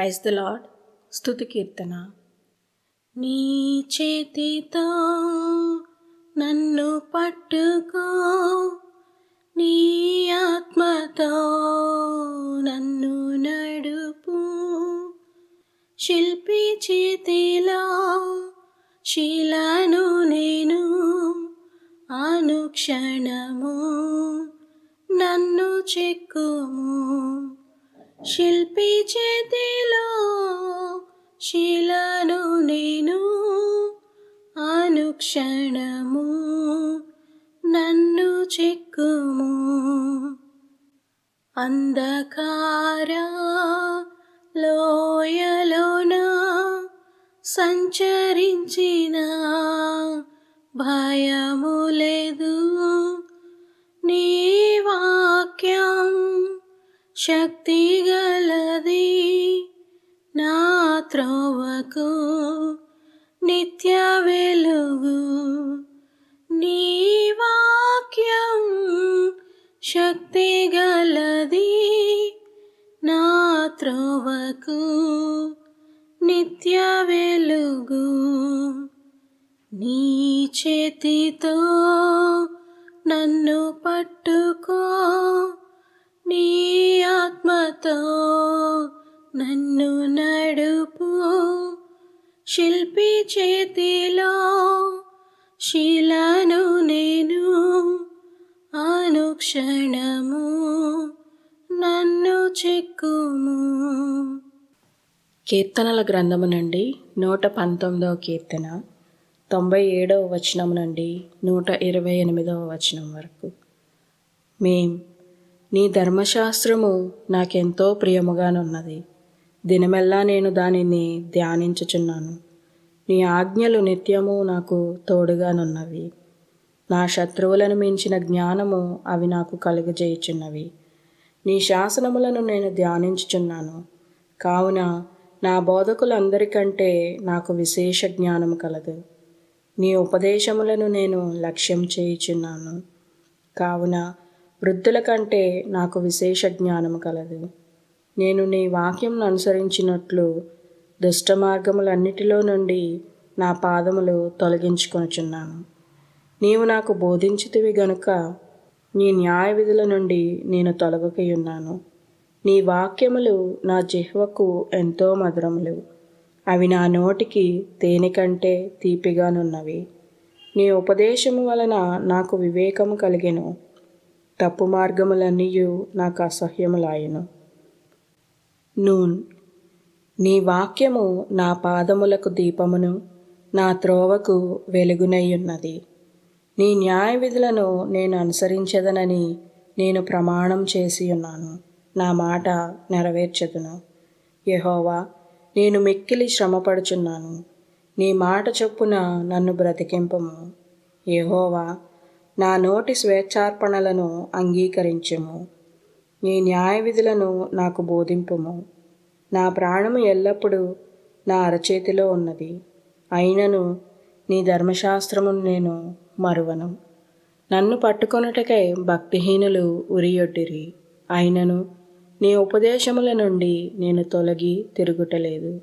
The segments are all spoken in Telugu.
Praise the lord. స్తుతి కీర్తన. నీ చేతితో నన్ను పట్టుకో, నీ ఆత్మతో నన్ను నడుపు. శిల్పి చేతిలో శిలను నేను, అనుక్షణము నన్ను చెక్కుము. శిల్పి చేతిలో శిలను నేను, అనుక్షణము నన్ను చెక్కుము. అంధకార లోయలోన సంచరించిన భయము లేదు. నీ వాక్యం శక్తి గలది, నా త్రోవకు నిత్య వెలుగు. నీ వాక్యం శక్తి గలది, నా త్రోవకు నిత్య వెలుగు. నీ చేతితో నన్ను పట్టుకో, నీ ఆత్మతో నన్ను నడుపు. శిల్పి చేతిలో శిలను నేను, అనుక్షణము నన్ను చెక్కుము. కీర్తనల గ్రంథము నుండి 119వ కీర్తన, 97వ వచనం నుండి 128వ వచనం వరకు. నీ ధర్మశాస్త్రము నాకెంతో ప్రియముగానున్నది, దినమెల్లా నేను దానిని ధ్యానించుచున్నాను. నీ ఆజ్ఞలు నిత్యము నాకు తోడుగానున్నవి. నా శత్రువులను మించిన జ్ఞానము అవి నాకు కలుగజేయుచున్నవి. నీ శాసనములను నేను ధ్యానించుచున్నాను, కావున నా బోధకులందరికంటే నాకు విశేష జ్ఞానము కలదు. నీ ఉపదేశములను నేను లక్ష్యం చేయుచున్నాను, కావున వృద్ధుల కంటే నాకు విశేష జ్ఞానము కలదు. నేను నీ వాక్యంను అనుసరించినట్లు దుష్ట మార్గములన్నిటిలో నుండి నా పాదములు తొలగించుకొనుచున్నాను. నీవు నాకు బోధించితివి గనుక నీ న్యాయ విధుల నుండి నేను తొలగకయున్నాను. నీ వాక్యములు నా జిహ్వకు ఎంతో మధురములు, అవి నా నోటికి తేనె కంటే తీపిగానున్నవి. నీ ఉపదేశము వలన నాకు వివేకము కలిగెను, తప్పు మార్గములన్నీయు నాకు అసహ్యములాయెను. నీ వాక్యము నా పాదములకు దీపమును, నా త్రోవకు వెలుగునయ్యున్నది. నీ న్యాయ విధులను నేను అనుసరించదనని నేను ప్రమాణం చేసి ఉన్నాను. నా మాట నెరవేర్చెదను. యెహోవా, నేను మిక్కిలి శ్రమపడుచున్నాను, నీ మాట చొప్పున నన్ను బ్రతికింపుము. యెహోవా, నా నోటి స్వేచ్ఛార్పణలను అంగీకరించుము. నీ న్యాయ విధులను నాకు బోధింపుము. నా ప్రాణము ఎల్లప్పుడూ నా అరచేతిలో ఉన్నది, అయినను నీ ధర్మశాస్త్రమును నేను మరువను. నన్ను పట్టుకొనుటకై భక్తిహీనులు ఉరియొడ్డిరి, అయినను నీ ఉపదేశముల నుండి నేను తొలగి తిరుగుటలేదు.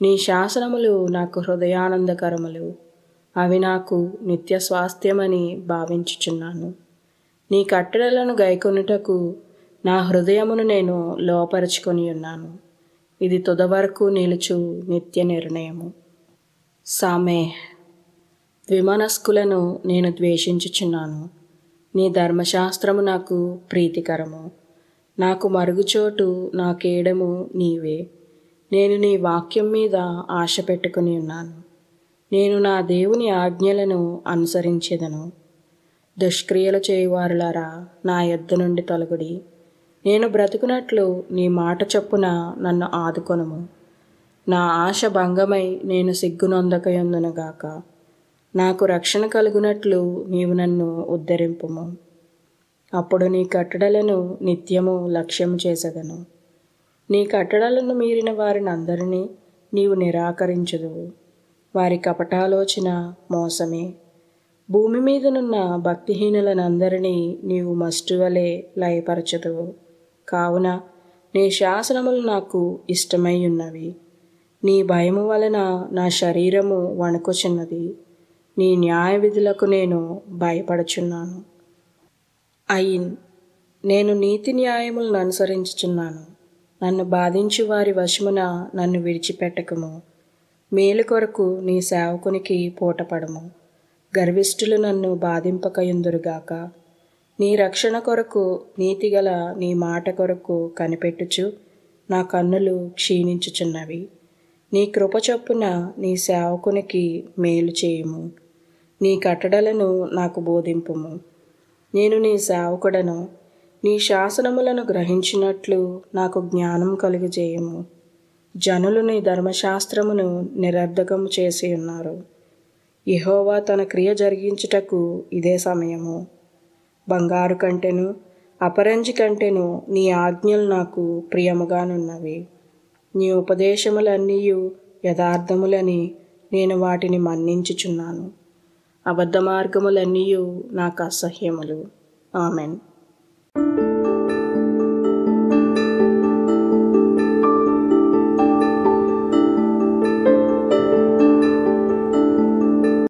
నీ శాసనములు నాకు హృదయానందకరములు, అవి నాకు నిత్య స్వాస్థ్యమని భావించుచున్నాను. నీ కట్టడలను గైకొనుటకు నా హృదయమును నేను లోపరుచుకొని ఉన్నాను. ఇది తుదవరకు నిలుచు నిత్య నిర్ణయము. ద్విమనస్కులను నేను ద్వేషించుచున్నాను. నీ ధర్మశాస్త్రము నాకు ప్రీతికరము. నాకు మరుగుచోటు, నా కేడము నీవే. నేను నీ వాక్యం మీద ఆశ పెట్టుకుని ఉన్నాను. నేను నా దేవుని ఆజ్ఞలను అనుసరించెదను. దుష్క్రియలు చేయువారులారా, నా యొద్ద నుండి తొలగుడి. నేను బ్రతుకున్నట్లు నీ మాట చొప్పున నన్ను ఆదుకొనుము. నా ఆశ భంగమై నేను సిగ్గునొందకయుందునుగాక. నాకు రక్షణ కలుగునట్లు నీవు నన్ను ఉద్ధరింపుము. అప్పుడు నీ కట్టడలను నిత్యము లక్ష్యము చేసెదను. నీ కట్టడలను మీరిన వారిని అందరినీ నీవు నిరాకరించుదువు. వారి కపటాలోచన మోసమే. భూమి మీదనున్న భక్తిహీనులనందరినీ నీవు మస్టువలే లయపరచుదువు. కావున నీ శాసనములు నాకు ఇష్టమై ఉన్నవి. నీ భయము వలన నా శరీరము వణుకుచున్నది. నీ న్యాయ విధులకు నేను భయపడుచున్నాను. అయిన్ నేను నీతి న్యాయములను అనుసరించుచున్నాను. నన్ను బాధించు వారి వశమున నన్ను విడిచిపెట్టకము. మేలు కొరకు నీ సేవకునికి పూటపడము. గర్విష్ఠులు నన్ను బాధింపకయుందురుగాక. నీ రక్షణ కొరకు నీతిగల నీ మాట కొరకు కనిపెట్టుచు నా కన్నులు క్షీణించుచున్నవి. నీ కృప చొప్పున నీ సేవకునికి మేలు చేయుము. నీ కట్టడలను నాకు బోధింపుము. నేను నీ సేవకుడను. నీ శాసనములను గ్రహించినట్లు నాకు జ్ఞానం కలుగజేయము. జనులు నీ ధర్మశాస్త్రమును నిరర్ధకము చేసి ఉన్నారు. యెహోవా తన క్రియ జరిగించుటకు ఇదే సమయము. బంగారు కంటెను అపరంజి కంటెను నీ ఆజ్ఞలు నాకు ప్రియముగానున్నవి. నీ ఉపదేశములన్నీయు యథార్థములని నేను వాటిని మన్నించుచున్నాను. అబద్ధ మార్గములన్నీయు నాకు అసహ్యములు. ఆమెన్.